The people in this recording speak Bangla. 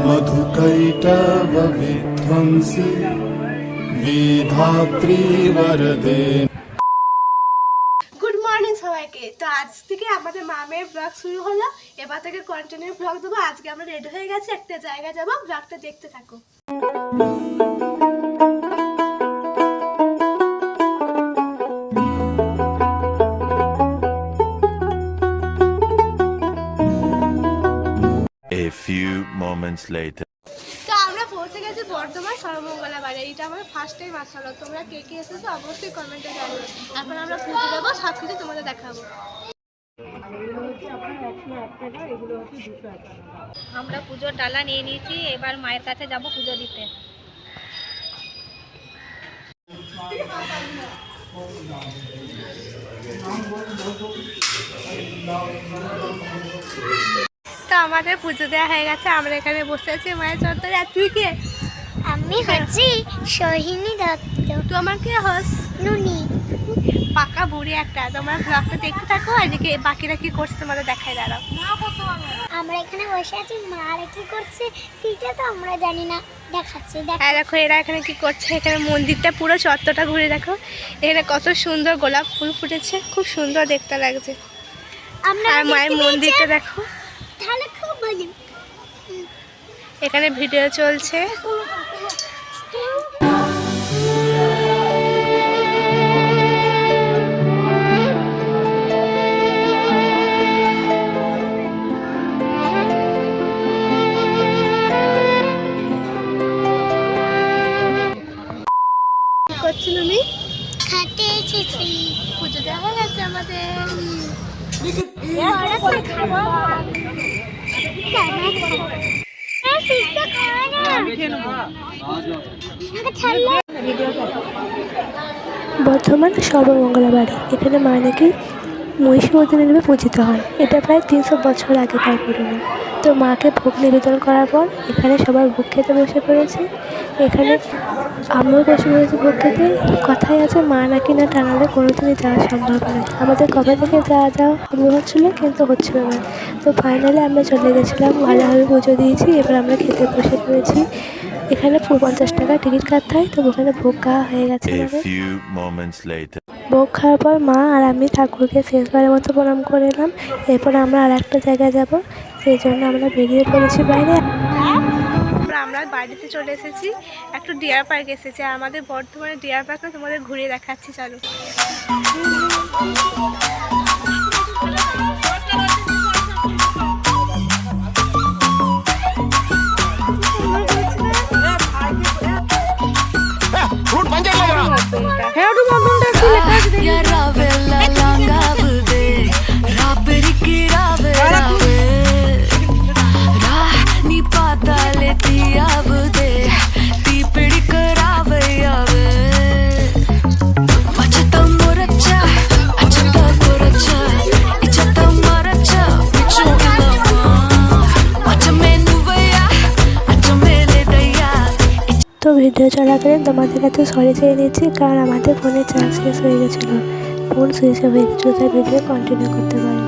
मधुकैटव विध्वंसी विधात्री वरदे। গুড মর্নিং সবাইকে। তো আজ থেকে আমাদের মামের ব্লগ শুরু হলো। এবার থেকে কন্টিনিউ ব্লগ দেবো। আজকে আমরা রেডি হয়ে গেছি, একটা জায়গায় যাবো। ব্লগটা দেখতে থাকো। A few moments later. তো আমরা পৌঁছে গেছি বর্ধমান সর্বমঙ্গলা বাড়ি। এটা আমার ফার্স্ট টাইম আসা হলো। তোমরা কে কে এসেছো অবশ্যই কমেন্টে জানিও। এখন আমরা পুজো দেবো, সব কিছু তোমাদের দেখাবো। আমরা পুজোর ডালা নিয়ে নিয়েছি, এবার মায়ের কাছে যাব পুজো দিতে। তো আমাদের পুজো দেওয়া হয়ে গেছে, আমরা এখানে বসে আছি মায়ের চত্বরে। আর তুই কে? আমি হচ্ছি সোহিনী দত্ত। তুই আমার কে হস? নুনি। পাকা বুড়ি একটা। তোমার ব্লগটা দেখতে থাকো, আর এদিকে বাকিরা কি করছে তোমাদের দেখাই দাঁড়াও। আমরা এখানে বসে আছি, মারা কি করছে সেটা তো আমরা জানি না, দেখাচ্ছি। হ্যাঁ দেখো এরা এখানে কি করছে। এখানে মন্দিরটা পুরো চত্বরটা ঘুরে দেখো। এখানে কত সুন্দর গোলাপ ফুল ফুটেছে, খুব সুন্দর দেখতে লাগছে। আর মায়ের মন্দিরটা দেখো, তাহলে খুব ভালো। এখানে ভিডিও চলছে। কি করছিল উনি? খাতে এসেছি। পুজো দেওয়া হয়ে গেছে আমাদের। বর্ধমান সর্বমঙ্গলা বাড়ি। এখানে মা নাকি মহিষমর্দিনী নামে পূজিত হন। এটা প্রায় 300 বছর আগেকার পুরনো। তো মাকে ভোগ নিবেদন করার পর এখানে সবাই ভোগ খেতে বসে পড়েছে। এখানে আমিও বসে পড়েছি ভোগ খেতে। কথাই আছে মা নাকি না টানালে কোনোদিনই যাওয়া সম্ভব নয়। আমাদের কবে থেকে যাওয়া হবে হচ্ছিলো, কিন্তু হচ্ছিল না। তো ফাইনালি আমরা চলে গেছিলাম, ভালোভাবে পুজো দিয়েছি। এবার আমরা খেতে বসে পড়েছি। এখানে 50 টাকা টিকিট কাটতে হয়। তো ওখানে ভোগ খাওয়া হয়ে গেছে আমাদের। ভোগ খাওয়ার পর মা আর আমি ঠাকুরকে শেষবারের মতো প্রণাম করে এলাম। এরপর আমরা আর একটা জায়গায় যাব, সেই জন্য আমরা বেরিয়ে পড়েছি বাইরে। আমরা বাড়িতে চলে এসেছি, একটু ডিয়ার পার্ক এসেছি। আর আমাদের বর্ধমানে ডিয়ার পার্কটা তোমাদের ঘুরিয়ে দেখাচ্ছি, চলো। তো ভিডিও চলাকালীন তোমাদের কাছে সরি চেয়ে নিচ্ছি, কারণ আমাদের ফোনে চার্জ শেষ হয়ে গেছিলো। ফোন সুইচ অফ হয়ে গেছিলো, তাই ভিডিও কন্টিনিউ করতে পারি।